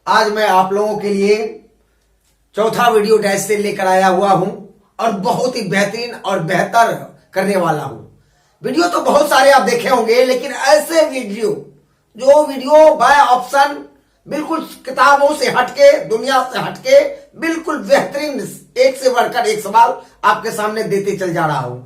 आज मैं आप लोगों के लिए चौथा वीडियो डैश से लेकर आया हुआ हूं और बहुत ही बेहतरीन और बेहतर करने वाला हूं। वीडियो तो बहुत सारे आप देखे होंगे, लेकिन ऐसे वीडियो जो वीडियो बाय ऑप्शन बिल्कुल किताबों से हटके, दुनिया से हटके, बिल्कुल बेहतरीन एक से बढ़कर एक सवाल आपके सामने देते चल जा रहा हूं।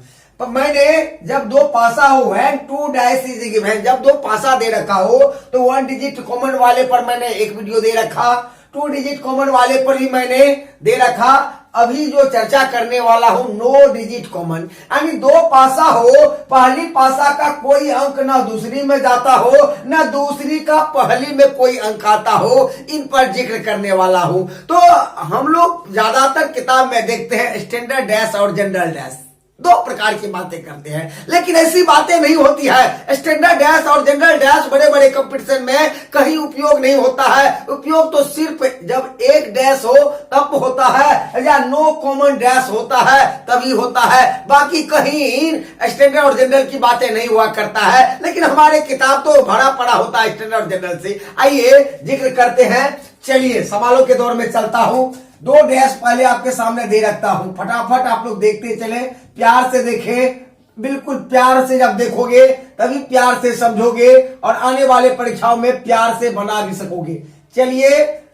पर मैंने जब दो पासा हो है, टू डाइस इज गिवन, जब दो पासा दे रखा हो तो 1 डिजिट कॉमन वाले पर मैंने एक वीडियो दे रखा, 2 डिजिट कॉमन वाले पर भी मैंने दे रखा। अभी जो चर्चा करने वाला हूं नो डिजिट कॉमन, यानी दो पासा हो, पहली पासा का कोई अंक ना दूसरी में जाता हो, ना दूसरी का पहली में कोई अंक आता हो, इन पर जिक्र करने वाला हूं। तो हम लोग ज्यादातर किताब में देखते हैं स्टैंडर्ड डैश और जनरल डैश, दो प्रकार की बातें करते हैं, लेकिन ऐसी बातें नहीं होती है। स्टैंडर्ड डैश और जनरल डैश बड़े बड़े कंपटीशन में कहीं उपयोग नहीं होता है। उपयोग तो सिर्फ जब एक डैश हो तब होता है, या नो कॉमन डैश होता है तभी होता है। बाकी कहीं स्टैंडर्ड और जनरल की बातें नहीं हुआ करता है, लेकिन हमारे किताब तो भरा पड़ा होता है स्टैंडर्ड और जनरल से। आइए जिक्र करते हैं। चलिए सवालों के दौर में चलता हूं। दो डैश पहले आपके सामने दे रखता हूं, फटाफट आप लोग देखते चले, प्यार से देखें। बिल्कुल प्यार से जब देखोगे तभी प्यार से समझोगे और आने वाले परीक्षाओं में प्यार से बना भी सकोगे। चलिए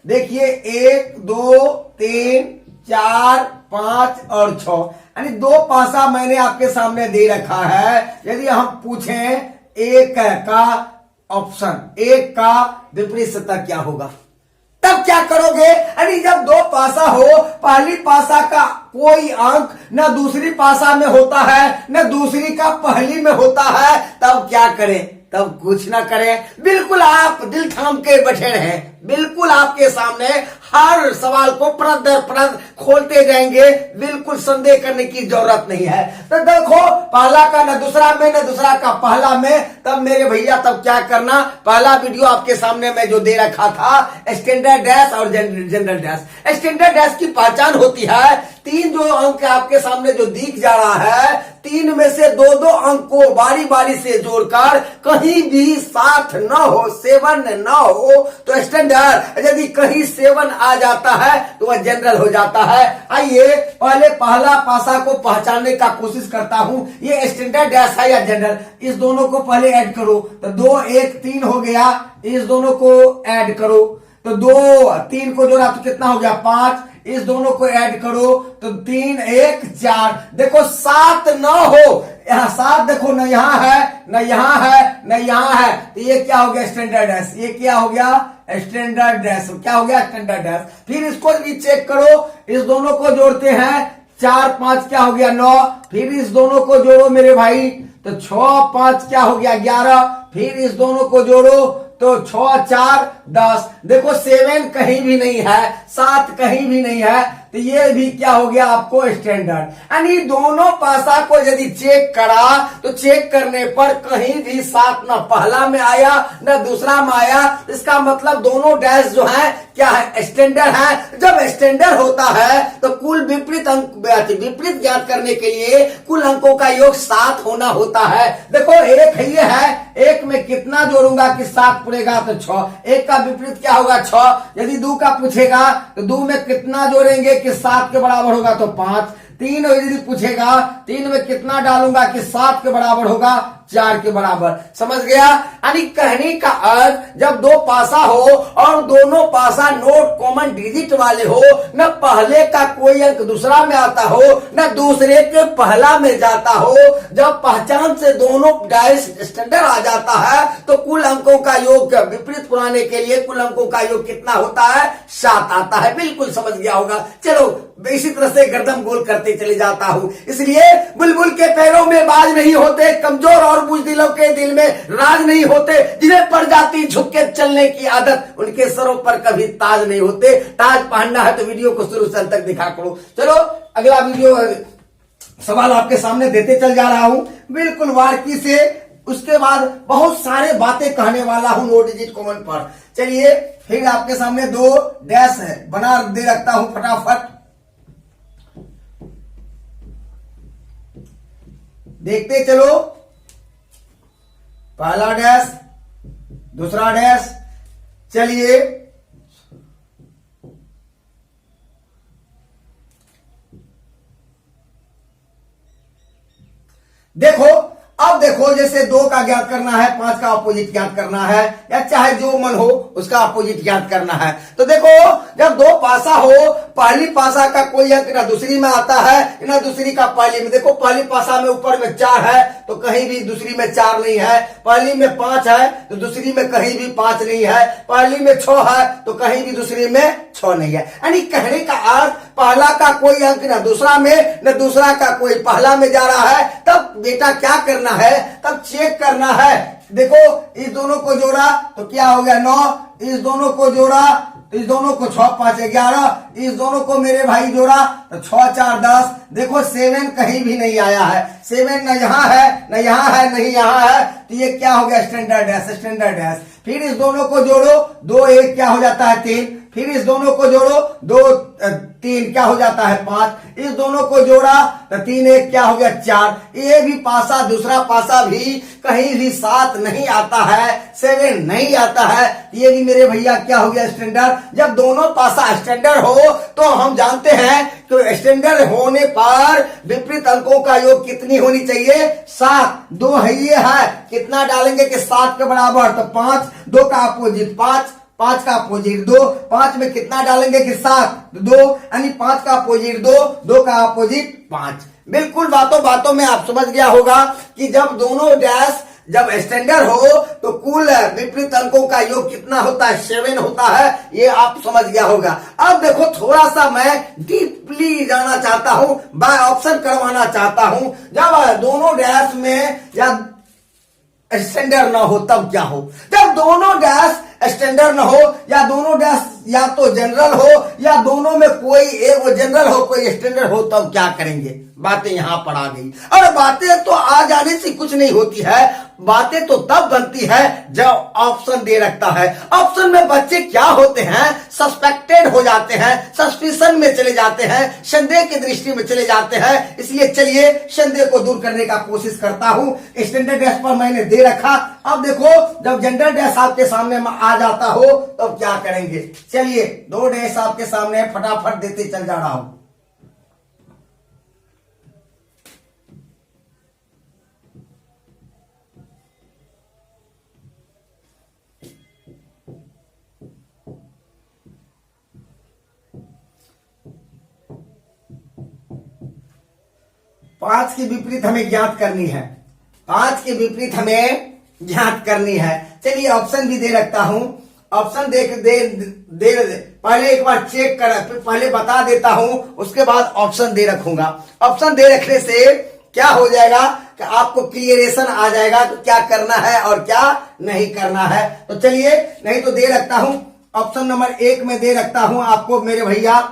देखिए, 1 2 3 4 5 और 6, यानी दो पासा मैंने आपके सामने दे रखा है। यदि हम पूछें एक का ऑप्शन, एक का विपरीत सतह क्या होगा, तब क्या करोगे? अरे जब दो पासा हो, पहली पासा का कोई अंक न दूसरी पासा में होता है, न दूसरी का पहली में होता है, तब क्या करें? तब कुछ ना करें, बिल्कुल आप दिल थाम के बैठे रहें। बिल्कुल आपके सामने हर सवाल को परत दर परत खोलते जाएंगे, बिल्कुल संदेह करने की जरूरत नहीं है। तो देखो, पहला का न दूसरा में, न दूसरा का पहला में, तब मेरे भैया तब क्या करना? पहला वीडियो आपके सामने में जो दे रखा था स्टैंडर्ड डैश और जनरल डैश। स्टैंडर्ड डैश की पहचान होती है, तीन जो अंक आपके सामने जो दिख जा रहा है, तीन में से दो दो अंक को बारी बारी से जोड़कर कहीं भी 7 न हो, 7 न हो तो स्टैंडर्ड। यदि कहीं 7 आ जाता है तो वह जनरल हो जाता है। आइए पहले पहला पासा को पहचानने का कोशिश करता हूं, ये स्टैंडर्ड डैश है या जनरल। इस दोनों को पहले ऐड करो तो 2 1 3 हो गया। इस दोनों को ऐड करो तो 2 3 को जोड़ा तो कितना हो गया? 5। इस दोनों को ऐड करो तो 3 1 4। देखो 7 न हो, यहाँ 7 देखो, न यहाँ है, न यहाँ है, न यहाँ है, तो ये क्या हो गया? Standard dash. ये क्या हो गया? Standard dash. क्या हो गया? Standard dash. फिर इसको भी चेक करो, इस दोनों को जोड़ते हैं, 4 5 क्या हो गया? 9। फिर इस दोनों को जोड़ो मेरे भाई तो 6 5 क्या हो गया? 11। फिर इस दोनों को जोड़ो तो 6 4 10। देखो 7 कहीं भी नहीं है, 7 कहीं भी नहीं है, तो ये भी क्या हो गया आपको? स्टैंडर्ड। यानी दोनों पासा को यदि चेक करा तो चेक करने पर कहीं भी 7 न पहला में आया न दूसरा में आया, इसका मतलब दोनों डैश जो है क्या है? स्टैंडर्ड है। जब स्टैंडर्ड होता है तो कुल विपरीत अंक, विपरीत ज्ञात करने के लिए कुल अंकों का योग 7 होना होता है। देखो एक ये है, एक में कितना जोड़ूंगा कि 7 पुरेगा तो 6। एक का विपरीत क्या होगा? 6। यदि 2 का पूछेगा तो 2 में कितना जोड़ेंगे कि 7 के बराबर होगा तो 5। 3 यदि पूछेगा, 3 में कितना डालूंगा कि 7 के बराबर होगा? 4 के बराबर। समझ गया? यानी कहने का अर्थ, जब दो पासा हो और दोनों पासा नोट कॉमन डिजिट वाले हो, न पहले का कोई अंक दूसरा में आता हो, न दूसरे के पहला में जाता हो, जब पहचान से दोनों डैश स्टैंडर्ड आ जाता है तो कुल अंकों का योग विपरीत पुराने के लिए कुल अंकों का योग कितना होता है? 7 आता है। बिल्कुल समझ गया होगा। चलो इसी तरह से गर्दन गोल करते चले जाता हूं। इसलिए बुलबुल के पैरों में बाज नहीं होते, कमजोर और बुज़दिलों के दिल में राज नहीं होते, जिन्हें पड़ जाती झुक के चलने की आदत, उनके सरों पर कभी ताज नहीं होते। ताज पहनना है तो वीडियो को शुरू से अंत तक दिखा करो। चलो अगला वीडियो सवाल आपके सामने देते चल जा रहा हूं, बिल्कुल बारीकी से। उसके बाद बहुत सारे बातें कहने वाला हूं नो डिजिट कॉमन पर। चलिए फिर आपके सामने 2 डैश है बना दे रखता हूं, फटाफट देखते चलो। पहला डैश, दूसरा डैश। चलिए देखो, अब देखो, जैसे 2 का ज्ञात करना है, 5 का अपोजिट ज्ञात करना है, या चाहे जो मन हो उसका अपोजिट ज्ञात करना है। तो देखो, जब 2 पासा हो, पहली पासा का कोई अंक ना दूसरी में आता है ना दूसरी का पहली में। देखो, पहली पासा में ऊपर में 4 है तो कहीं भी दूसरी में 4 नहीं है, पहली में 5 है तो दूसरी में कहीं भी 5 नहीं है, पहली में 6 है तो कहीं भी दूसरी में 6 नहीं है। यानी कहने का अर्थ, पहला का कोई अंक ना दूसरा में, न दूसरा का कोई पहला में जा रहा है। तब बेटा क्या करना है, तब चेक करना है। देखो, इस दोनों को जोड़ा तो क्या हो गया 9, इस दोनों को जोड़ा तो इस दोनों को 6 5 11, इस दोनों को मेरे भाई जोड़ा तो 6 4 10। देखो 7 कहीं भी नहीं आया है, 7 न यहाँ है, न यहाँ है, नहीं यहाँ है, तो ये क्या हो गया स्टैंडर्ड डैश, स्टैंडर्ड डैश। फिर इस दोनों को जोड़ो, 2 1 क्या हो जाता है 3, फिर इस दोनों को जोड़ो, 2 3 क्या हो जाता है 5, इस दोनों को जोड़ा तो 3 1 क्या हो गया 4। ये भी पासा, दूसरा पासा भी कहीं भी 7 नहीं आता है, 7 नहीं आता है, ये भी मेरे भैया क्या हो गया स्टैंडर्ड। जब दोनों पासा स्टैंडर्ड हो तो हम जानते हैं कि स्टैंडर्ड होने पर विपरीत अंकों का योग कितनी होनी चाहिए, 7। 2 है, ये है, कितना डालेंगे कि 7 के बराबर, तो 5, 2 का अपोजिट 5, 5 का अपोजिट 2, 5 में कितना डालेंगे कि 7, 2, यानी 5 का अपोजिट 2, 2 का अपोजिट 5। बिल्कुल बातों बातों में आप समझ गया होगा कि जब दोनों डैश जब स्टैंडर्ड हो तो कुल विपरीत अंकों का योग कितना होता है, 7 होता है, ये आप समझ गया होगा। अब देखो, थोड़ा सा मैं डीपली जाना चाहता हूं, बाय ऑप्शन करवाना चाहता हूं। जब दोनों डैश में या स्टैंडर्ड ना हो तब क्या हो, जब दोनों डैश स्टैंडर्ड ना हो या दोनों डैश या तो जनरल हो या दोनों में कोई एक जनरल हो कोई स्टैंडर्ड हो, तब क्या करेंगे। बातें यहां पर आ गई, और बातें तो आ जाने से कुछ नहीं होती है, बातें तो तब बनती है जब ऑप्शन दे रखता है। ऑप्शन में बच्चे क्या होते हैं, सस्पेक्टेड हो जाते हैं, सस्पिशन में चले जाते हैं, संदेह की दृष्टि में चले जाते हैं। इसलिए चलिए संदेह को दूर करने का कोशिश करता हूं। स्टैंडर्ड डैश पर मैंने दे रखा। अब देखो, जब जनरल डैश आपके सामने आ जाता हो तब तो क्या करेंगे। चलिए 2 डैश आपके सामने फटाफट देते चल जा रहा हूं। पांच की विपरीत हमें ज्ञात करनी है, 5 की विपरीत हमें ज्ञात करनी है। चलिए ऑप्शन भी दे रखता हूं, ऑप्शन दे पहले एक बार चेक कर, फिर पहले बता देता हूं, उसके बाद ऑप्शन दे रखूंगा। ऑप्शन दे रखने से क्या हो जाएगा कि आपको क्लियरेशन आ जाएगा तो क्या करना है और क्या नहीं करना है। तो चलिए, नहीं तो दे रखता हूं, ऑप्शन नंबर 1 में दे रखता हूं आपको मेरे भैया।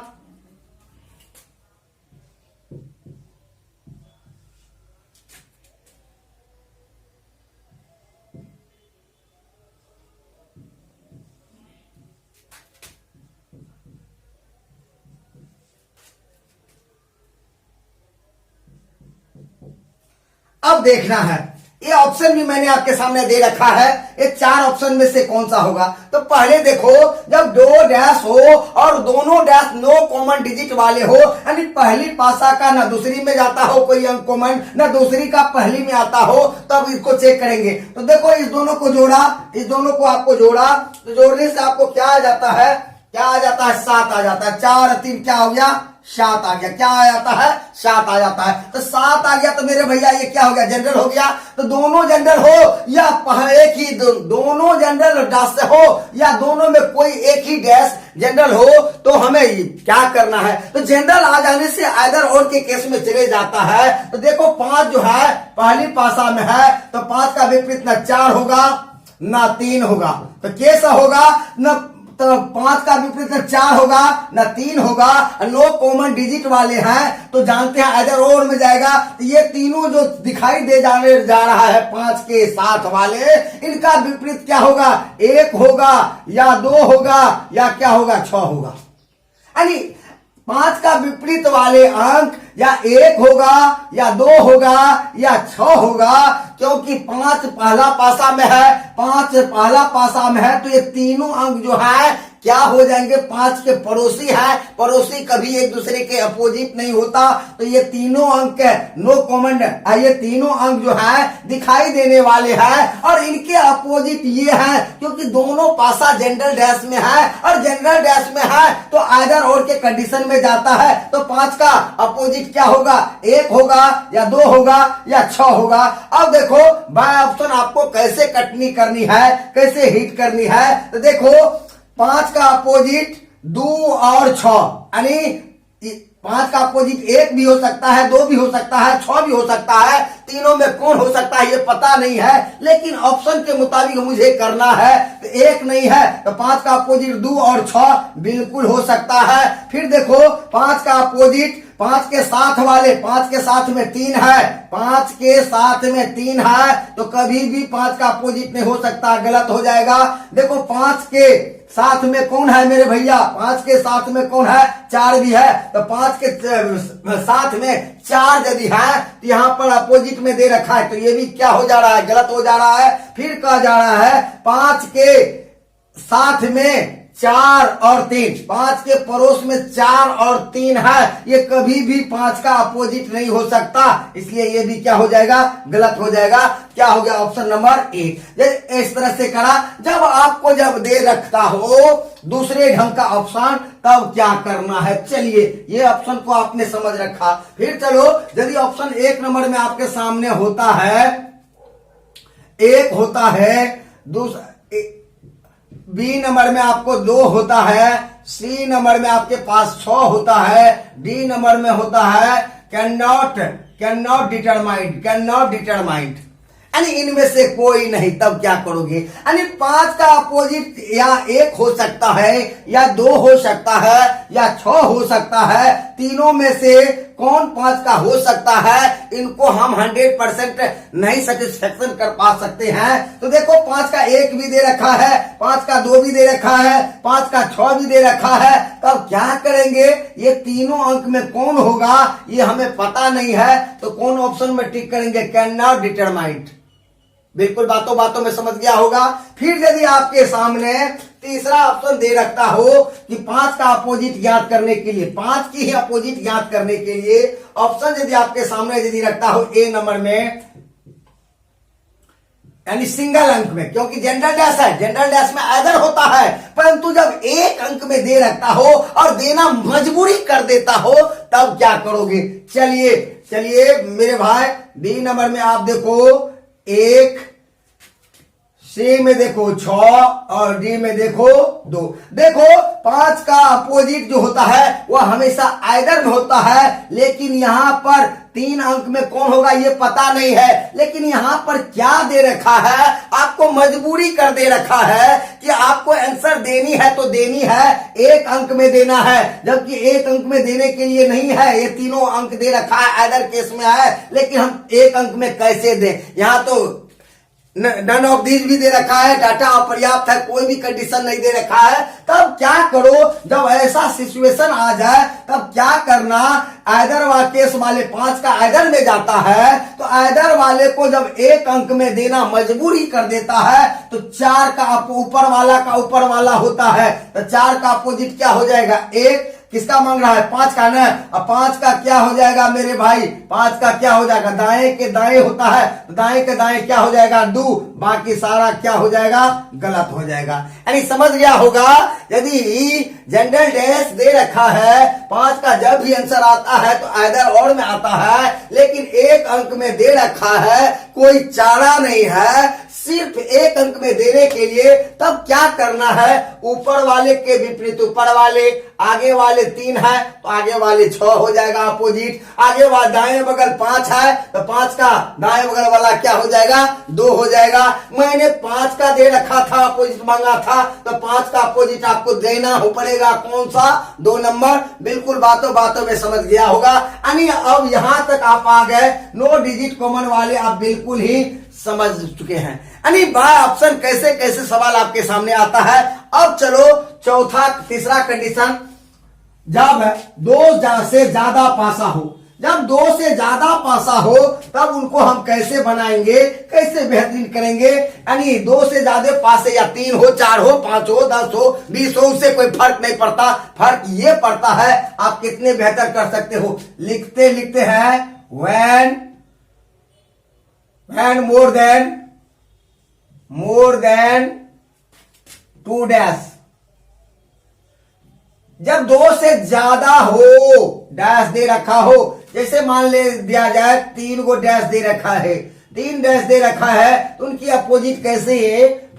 अब देखना है, ये ऑप्शन भी मैंने आपके सामने दे रखा है, ये 4 ऑप्शन में से कौन सा होगा। तो पहले देखो, जब 2 डैश हो और दोनों डैश नो कॉमन डिजिट वाले हो, यानी पहली पासा का ना दूसरी में जाता हो कोई अंक कॉमन, ना दूसरी का पहली में आता हो, तब इसको चेक करेंगे। तो देखो, इस दोनों को जोड़ा, इस दोनों को आपको जोड़ा, तो जोड़ने से आपको क्या आ जाता है, क्या आ जाता है 7 आ जाता है। 4 3 क्या हो गया 7 आ गया, क्या आ जाता है 7 आ जाता है। तो 7 आ गया तो मेरे भैया ये क्या हो गया, जनरल हो गया। तो दोनों जनरल हो या एक ही दोनों जनरल डैश हो या दोनों में कोई एक ही डैश जनरल हो, तो हमें क्या करना है। तो जनरल आ जाने से आइदर और के केस में चले जाता है। तो देखो 5 जो है पहली पासा में है, तो 5 का विपरीत ना 4 होगा ना 3 होगा, तो कैसा होगा न, तो 5 का विपरीत न 4 होगा न 3 होगा, नो कॉमन डिजिट वाले हैं तो जानते हैं इधर और में जाएगा। तो ये तीनों जो दिखाई दे जाने जा रहा है 5 के साथ वाले, इनका विपरीत क्या होगा, 1 होगा या 2 होगा या क्या होगा 6 होगा। यानी 5 का विपरीत वाले अंक या 1 होगा या 2 होगा या 6 होगा, क्योंकि 5 पहला पासा में है, 5 पहला पासा में है, तो ये तीनों अंक जो है क्या हो जाएंगे, 5 के पड़ोसी है। पड़ोसी कभी एक दूसरे के अपोजिट नहीं होता, तो ये तीनों अंक नो कॉमन, ये तीनों अंक जो है दिखाई देने वाले हैं और इनके अपोजिट ये है, क्योंकि दोनों पासा जनरल डैश में है और जनरल डैश में है तो आइदर और के कंडीशन में जाता है। तो 5 का अपोजिट क्या होगा, 1 होगा या 2 होगा या 6 होगा। अब देखो बाय ऑप्शन आपको कैसे कटनी करनी है, कैसे हिट करनी है, तो देखो 5 का अपोजिट 2 और 6, यानी 5 का अपोजिट 1 भी हो सकता है, 2 भी हो सकता है, 6 भी हो सकता है। तीनों में कौन हो सकता है ये पता नहीं है, लेकिन ऑप्शन के मुताबिक मुझे करना है। तो 1 नहीं है तो 5 का अपोजिट 2 और 6 बिल्कुल हो सकता है। फिर देखो 5 का अपोजिट 5 के साथ वाले, 5 के साथ में 3 है, 5 के साथ में 3 है, तो कभी भी 5 का अपोजिट नहीं हो सकता, गलत हो जाएगा। देखो 5 के साथ में कौन है मेरे भैया, 5 के साथ में कौन है, 4 भी है, तो 5 के साथ में 4 यदि है तो यहाँ पर अपोजिट में दे रखा है, तो ये भी क्या हो जा रहा है, गलत हो जा रहा है। फिर कहा जा रहा है 5 के साथ में 4 और 3, 5 के पड़ोस में 4 और 3 है, ये कभी भी 5 का अपोजिट नहीं हो सकता, इसलिए ये भी क्या हो जाएगा, गलत हो जाएगा। क्या हो गया, ऑप्शन नंबर 1। इस तरह से करा। जब आपको जब दे रखता हो दूसरे ढंग का ऑप्शन, तब क्या करना है, चलिए ये ऑप्शन को आपने समझ रखा। फिर चलो यदि ऑप्शन 1 नंबर में आपके सामने होता है, 1 होता है, दूसरा बी नंबर में आपको 2 होता है, सी नंबर में आपके पास 6 होता है, डी नंबर में होता है कैन नॉट डिटरमाइंड, यानी इनमें से कोई नहीं, तब क्या करोगे, यानी 5 का अपोजिट या 1 हो सकता है या 2 हो सकता है या 6 हो सकता है, तीनों में से कौन 5 का हो सकता है, इनको हम 100% नहीं सेटिस्फेक्शन कर पा सकते हैं। तो देखो 5 का 1 भी दे रखा है, 5 का 2 भी दे रखा है, 5 का 6 भी दे रखा है, तब क्या करेंगे, ये तीनों अंक में कौन होगा ये हमें पता नहीं है, तो कौन ऑप्शन में टिक करेंगे, कैन नॉट डिटरमाइंड। बिल्कुल बातों बातों में समझ गया होगा। फिर यदि आपके सामने तीसरा ऑप्शन दे रखता हो कि 5 का अपोजिट ज्ञात करने के लिए, 5 की ही अपोजिट ज्ञात करने के लिए ऑप्शन यदि आपके सामने यदि रखता हो ए नंबर में, यानी सिंगल अंक में, क्योंकि जनरल डैश है, जनरल डैश में आइदर होता है, परंतु जब एक अंक में दे रखता हो और देना मजबूरी कर देता हो, तब क्या करोगे। चलिए मेरे भाई, डी नंबर में आप देखो 1, सी में देखो 6 और डी में देखो 2। देखो 5 का अपोजिट जो होता है वह हमेशा आइदर में होता है, लेकिन यहां पर 3 अंक में कौन होगा ये पता नहीं है, लेकिन यहां पर क्या दे रखा है, आपको मजबूरी कर दे रखा है कि आपको आंसर देनी है तो देनी है, 1 अंक में देना है, जबकि 1 अंक में देने के लिए नहीं है, ये तीनों अंक दे रखा है, आइदर केस में है, लेकिन हम 1 अंक में कैसे दें, यहां तो नन ऑफ दीज भी दे रखा है, डाटा अपर्याप्त है, कोई भी कंडीशन नहीं दे रखा है। तब क्या करो, जब ऐसा सिचुएशन आ जाए तब क्या करना, आइदर वाले केस वाले 5 का आइदर में जाता है, तो आइदर वाले को जब 1 अंक में देना मजबूरी कर देता है, तो 4 का ऊपर वाला होता है, तो 4 का अपोजिट क्या हो जाएगा, 1, किसका मांग रहा है, 5 का ना, अब 5 का क्या हो जाएगा मेरे भाई, 5 का क्या हो जाएगा, दाएं के दाएं होता है, तो दाएं के दाएं क्या हो जाएगा, 2, बाकी सारा क्या हो जाएगा, गलत हो जाएगा। यानी समझ गया होगा, यदि जनरल डैश दे रखा है, 5 का जब भी आंसर आता है तो आइदर और में आता है, लेकिन 1 अंक में दे रखा है, कोई चारा नहीं है, सिर्फ 1 अंक में देने के लिए, तब क्या करना है, ऊपर वाले के विपरीत ऊपर वाले, आगे वाले 3 है तो आगे वाले 6 हो जाएगा अपोजिट, आगे वाले दाएं बगल 5 है तो 5 का दाएं बगल वाला क्या हो जाएगा, 2 हो जाएगा। मैंने 5 का दे रखा था, अपोजिट मांगा था, तो 5 का अपोजिट आपको देना हो पड़ेगा, कौन सा, 2 नंबर। बिल्कुल बातों बातों में समझ गया होगा। यानी अब यहां तक आप आ गए, नो डिजिट कॉमन वाले आप बिल्कुल ही समझ चुके हैं। यानी बाय ऑप्शन कैसे कैसे सवाल आपके सामने आता है। अब चलो तीसरा कंडीशन, जब 2 से ज्यादा पासा हो, जब दो से ज्यादा पासा हो तब उनको हम कैसे बनाएंगे, कैसे बेहतरीन करेंगे। यानी दो से ज्यादा पासे या 3 हो, 4 हो, 5 हो, 10 हो, 20 हो, उससे कोई फर्क नहीं पड़ता। फर्क ये पड़ता है आप कितने बेहतर कर सकते हो। लिखते लिखते हैं when more than 2 डैश। जब 2 से ज्यादा हो, डैश दे रखा हो, जैसे मान ले दिया जाए 3 को डैश दे रखा है, 3 डैश दे रखा है, तो उनकी अपोजिट कैसे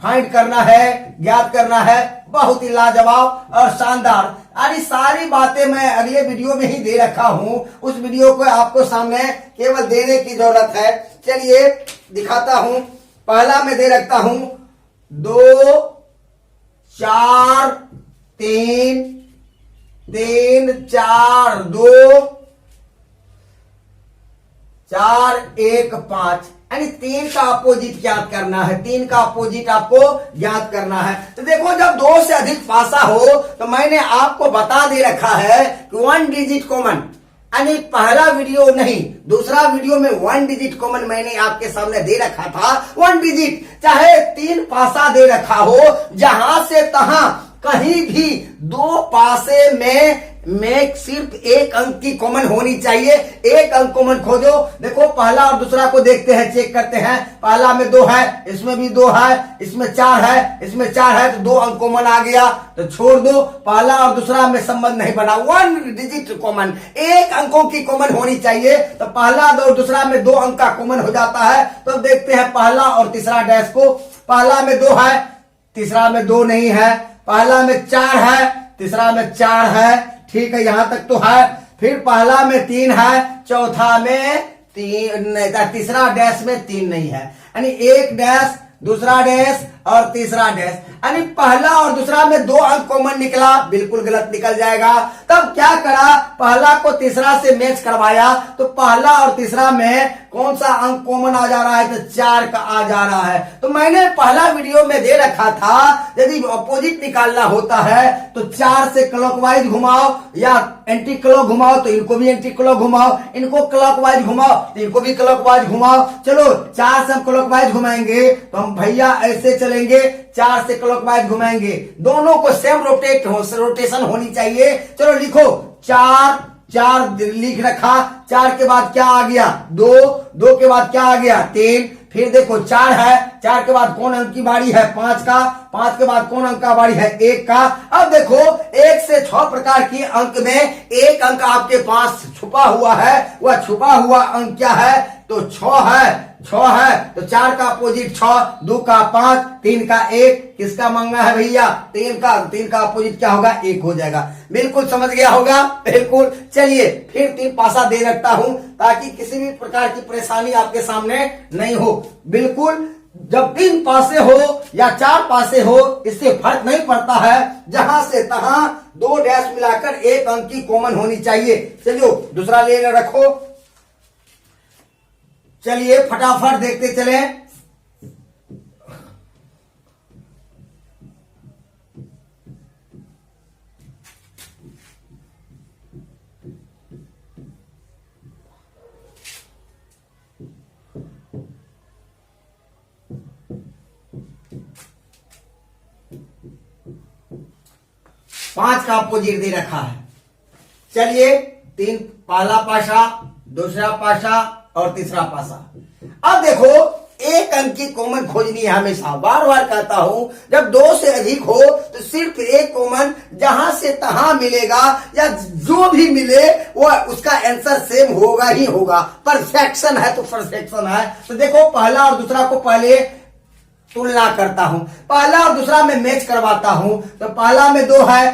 फाइंड करना है, ज्ञात करना है। बहुत ही लाजवाब और शानदार। अरे सारी बातें मैं अगले वीडियो में ही दे रखा हूं, उस वीडियो को आपको सामने केवल देने की जरूरत है। चलिए दिखाता हूं। पहला मैं दे रखता हूं 2 4 3 3 4 2 4 1 5, यानी 3 का अपोजिट ज्ञात करना है। 3 का अपोजिट आपको ज्ञात करना है। तो देखो जब 2 से अधिक पासा हो तो मैंने आपको बता दे रखा है कि 1 डिजिट कॉमन, यानी पहला वीडियो नहीं, दूसरा वीडियो में 1 डिजिट कॉमन मैंने आपके सामने दे रखा था। 1 डिजिट चाहे 3 पासा दे रखा हो, जहां से तहां कहीं भी 2 पासे में सिर्फ 1 अंक की कॉमन होनी चाहिए। 1 अंक कॉमन खोजो। देखो पहला और दूसरा को देखते हैं, चेक करते हैं। पहला में 2 है, इसमें भी 2 है, इसमें 4 है, इसमें 4 है, तो 2 अंक कॉमन आ गया, तो छोड़ दो। पहला और दूसरा में संबंध नहीं बना। 1 डिजिट कॉमन, 1 अंकों की कॉमन होनी चाहिए। तो पहला और दूसरा में 2 अंक का कॉमन हो जाता है। तो देखते हैं पहला और तीसरा डैश को। पहला में 2 है, तीसरा में 2 नहीं है। पहला में 4 है, तीसरा में 4 है, ठीक है, यहां तक तो है। फिर पहला में 3 है, चौथा में 3, तीसरा डैश में 3 नहीं है, यानी 1 डैश, दूसरा डैश और तीसरा डैश, यानी पहला और दूसरा में 2 अंक कॉमन निकला, बिल्कुल गलत निकल जाएगा। तब क्या करा, पहला को तीसरा से मैच करवाया, तो पहला और तीसरा में कौन सा अंक कॉमन आ जा रहा है, तो 4 का आ जा रहा है। तो मैंने पहला वीडियो में दे रखा था, यदि अपोजिट निकालना होता है तो 4 से क्लॉकवाइज घुमाओ या एंटी क्लॉक घुमाओ, तो इनको भी एंटी क्लॉक घुमाओ, इनको क्लॉकवाइज घुमाओ तो इनको भी क्लॉकवाइज घुमाओ। चलो 4 से हम क्लॉकवाइज घुमाएंगे तो हम भैया ऐसे चलेंगे, 4 से क्लॉकवाइज घुमाएंगे, दोनों को सेम रोटेशन होनी चाहिए। चलो लिखो 4 4 लिख रखा, 4 के बाद क्या आ गया 2, 2 के बाद क्या आ गया 3, फिर देखो 4 है, 4 के बाद कौन अंक की बारी है 5 का, 5 के बाद कौन अंक का बारी है 1 का। अब देखो 1 से 6 प्रकार की अंक में एक अंक आपके पास छुपा हुआ है, वह छुपा हुआ अंक क्या है, तो 6 है, 6 है, तो 4 का अपोजिट 6, 2 का 5, 3 का 1, किसका मांगना है भैया 3 का अपोजिट क्या होगा 1 हो जाएगा। बिल्कुल समझ गया होगा, बिल्कुल। चलिए फिर 3 पासा दे रखता हूं ताकि किसी भी प्रकार की परेशानी आपके सामने नहीं हो। बिल्कुल, जब 3 पासे हो या 4 पासे हो इससे फर्क नहीं पड़ता है, जहां से तहां 2 डैश मिलाकर 1 अंक की कॉमन होनी चाहिए। चलिए दूसरा ले रखो। चलिए फटाफट देखते चले। पांच का अपोजिट दे रखा है। चलिए 3 पहला पासा, दूसरा पासा और तीसरा पासा। अब देखो 1 अंक की कॉमन खोजनी है हमेशा, बार बार कहता हूं। जब 2 से अधिक हो तो सिर्फ 1 कॉमन जहां से तहां मिलेगा, या जो भी मिले वह उसका आंसर सेम होगा ही होगा। परफेक्शन है तो परफेक्शन है। तो देखो पहला और दूसरा को पहले तुलना करता हूं, पहला और दूसरा में मैच करवाता हूं। तो पहला में 2 है,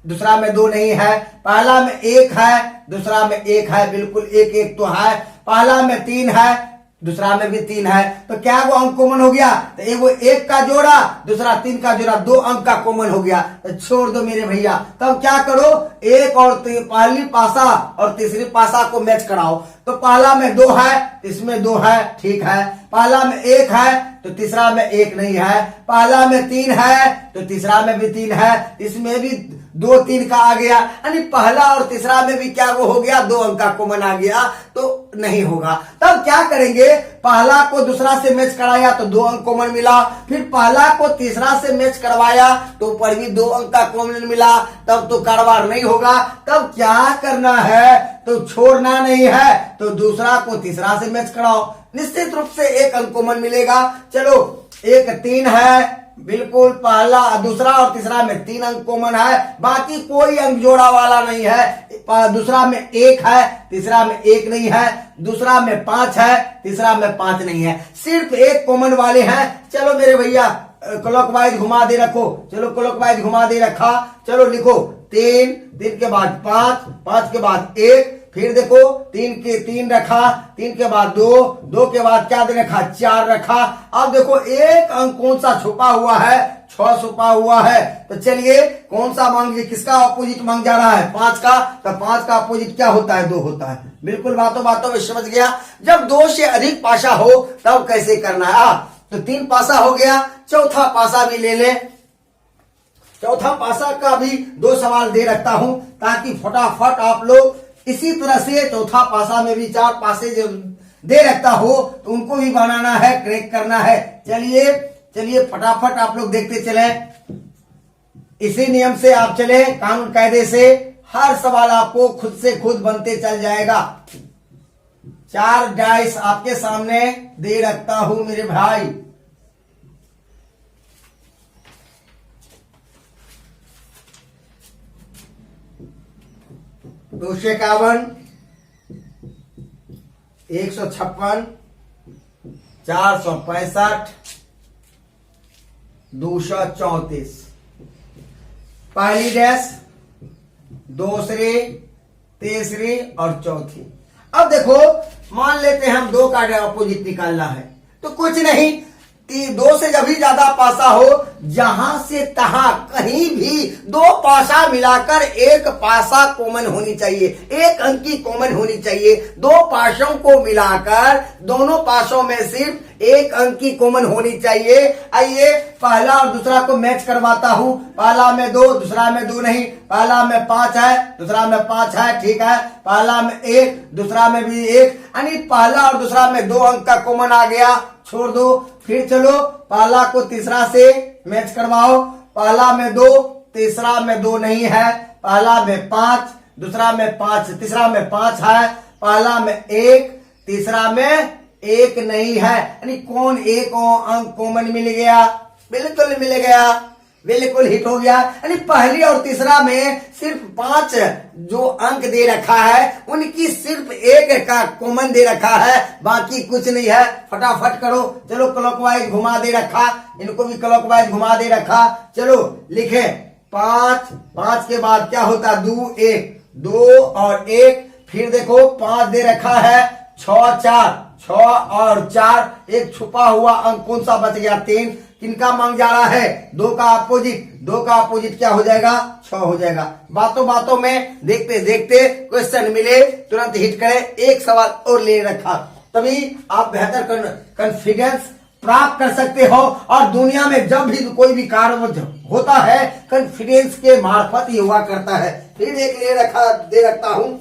दूसरा में 2 नहीं है। पहला में 1 है, दूसरा में 1 है, बिल्कुल 1 1 तो है। पहला में 3 है, दूसरा में भी 3 है, तो क्या वो अंक कॉमन हो गया, तो एगो 1 का जोड़ा, दूसरा 3 का जोड़ा, 2 अंक का कॉमन हो गया। तो छोड़ दो मेरे भैया। तब क्या करो, 1 और पहली पासा और तीसरी पासा को मैच कराओ। तो पहला में 2 है, इसमें 2 है, ठीक है। पहला में 1 है तो तीसरा में 1 नहीं है। पहला में 3 है तो तीसरा में भी 3 है, इसमें भी 2 3 का आ गया, यानी पहला और तीसरा में भी क्या वो हो गया, 2 अंक का कॉमन आ गया, तो नहीं होगा। तब क्या करेंगे, पहला को दूसरा से मैच कराया तो 2 अंक कॉमन मिला, फिर पहला को तीसरा से मैच करवाया तो ऊपर भी 2 अंक का कॉमन मिला, तब तो कारोबार नहीं होगा। तब क्या करना है, तो छोड़ना नहीं है, तो दूसरा को तीसरा से मैच कराओ, निश्चित रूप से 1 अंक कॉमन मिलेगा। चलो 1 3 है, बिल्कुल पहला दूसरा और तीसरा में 3 अंक कॉमन है, बाकी कोई अंक जोड़ा वाला नहीं है। दूसरा में 1 है, तीसरा में 1 नहीं है, दूसरा में 5 है, तीसरा में 5 नहीं है, सिर्फ 1 कॉमन वाले हैं। चलो मेरे भैया क्लॉकवाइज घुमा दे रखो, चलो क्लॉकवाइज घुमा दे रखा, चलो लिखो 3 3 के बाद 5 5 के बाद 1, फिर देखो 3 के 3 रखा, 3 के बाद 2 2 के बाद क्या दे रखा, 4 रखा। अब देखो 1 अंक कौन सा छुपा हुआ है, 6 छुपा हुआ है। तो चलिए कौन सा मांग, किसका अपोजिट मांग जा रहा है, 5 का, तो 5 का अपोजिट क्या होता है, 2 होता है। बिल्कुल बातों बातों में समझ गया। जब 2 से अधिक पासा हो तब कैसे करना है। तो 3 पासा हो गया, चौथा पासा भी ले ले। चौथा पासा का भी 2 सवाल दे रखता हूं ताकि फटाफट आप लोग इसी तरह से चौथा पासा में भी 4 पासे जो दे रखता हो तो उनको भी बनाना है, क्रैक करना है। चलिए चलिए फटाफट आप लोग देखते चले, इसी नियम से आप चले, कानून कायदे से हर सवाल आपको खुद से खुद बनते चल जाएगा। 4 डाइस आपके सामने दे रखता हूं मेरे भाई। दो सौ 51, 156, 465, 234। पहली डैश, दूसरी, तीसरी और चौथी। अब देखो मान लेते हैं हम 2 का अपोजिट निकालना है, तो कुछ नहीं, 2 से जब भी ज्यादा पासा हो, जहां से तहां कहीं भी 2 पासा मिलाकर 1 पासा कॉमन होनी चाहिए, 1 अंक की कॉमन होनी चाहिए। 2 पासों को मिलाकर दोनों पासों में सिर्फ 1 अंक की कॉमन होनी चाहिए। आइए पहला और दूसरा को मैच करवाता हूं। पहला में 2, दूसरा में 2 नहीं, पहला में 5 है, दूसरा में 5 है, ठीक है। पहला में 1, दूसरा में भी 1, यानी पहला और दूसरा में 2 अंक का कॉमन आ गया, छोड़ दो। फिर चलो पहला को तीसरा से मैच करवाओ। पहला में 2, तीसरा में 2 नहीं है, पहला में 5, दूसरा में 5, तीसरा में 5 है, पहला में 1, तीसरा में 1 नहीं है, यानी कौन 1 अंक कॉमन मिल गया, बिल्कुल मिल गया, बिल्कुल हिट हो गया। यानी पहली और तीसरा में सिर्फ 5 जो अंक दे रखा है उनकी सिर्फ 1 का कॉमन दे रखा है, बाकी कुछ नहीं है। फटाफट करो, चलो क्लॉकवाइज घुमा दे रखा, इनको भी क्लॉकवाइज घुमा दे रखा। चलो लिखे 5 5 के बाद क्या होता है, 2 1, 2 और 1, फिर देखो 5 दे रखा है, 6 4, 6 और 4, एक छुपा हुआ अंक कौन सा बच गया, 3। किनका मांग जा रहा है, 2 का अपोजिट। 2 का अपोजिट क्या हो जाएगा, 6 हो जाएगा। बातों बातों में देखते देखते क्वेश्चन मिले तुरंत हिट करें, एक सवाल और ले रखा, तभी आप बेहतर कॉन्फिडेंस प्राप्त कर सकते हो। और दुनिया में जब भी कोई भी कार्य होता है कॉन्फिडेंस के मार्फत ही हुआ करता है। फिर एक दे रखता हूं,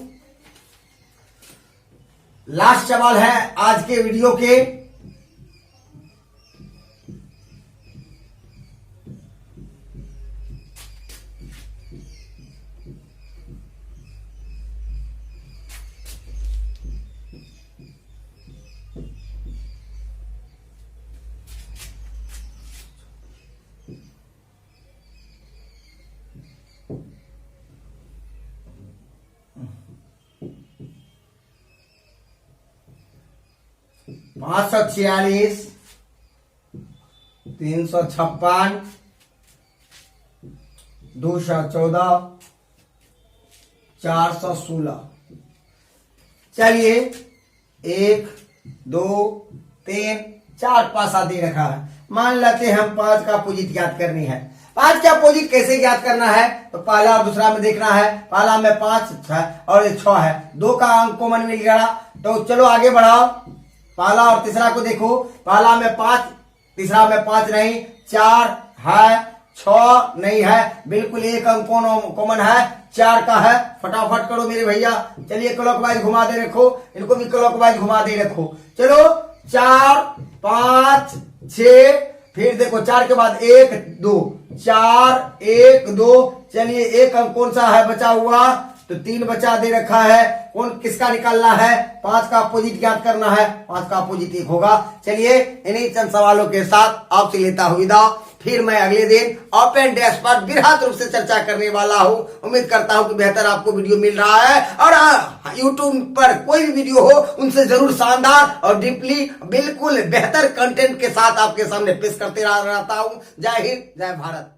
लास्ट सवाल है आज के वीडियो के। पाँच 546, 356, 214, 416। चलिए 1 2 3 4 पासा दे रखा है। मान लेते हैं हम 5 का अपोजिट ज्ञात करनी है। 5 का अपोजिट कैसे ज्ञात करना है, तो पहला और दूसरा में देखना है। पहला में 5 है और 6 है, 2 का अंक कॉमन मिल गया, तो चलो आगे बढ़ाओ। पहला और तीसरा को देखो, पहला में 5, तीसरा में 5 नहीं, 4 है, 6 नहीं है, बिल्कुल एक अंक कॉमन है, 4 का है। फटाफट करो मेरे भैया। चलिए क्लॉकवाइज घुमा दे रखो, इनको भी क्लॉकवाइज घुमा दे रखो। चलो 4 5 6, फिर देखो 4 के बाद 1 2, 4 1 2। चलिए एक अंक कौन सा है बचा हुआ, तो 3 बचा दे रखा है। कौन किसका निकालना है, 5 का अपोजिट ज्ञात करना है। 5 का अपोजिट 1 होगा। चलिए इन्हीं चंद सवालों के साथ आपसे लेता हूं विदा। फिर मैं अगले दिन ओपन डैश पर बृहद रूप से चर्चा करने वाला हूं। उम्मीद करता हूं कि बेहतर आपको वीडियो मिल रहा है, और यूट्यूब पर कोई भी वीडियो हो उनसे जरूर शानदार और डीपली बिल्कुल बेहतर कंटेंट के साथ आपके सामने पेश करते रहता हूं। जय हिंद, जय भारत।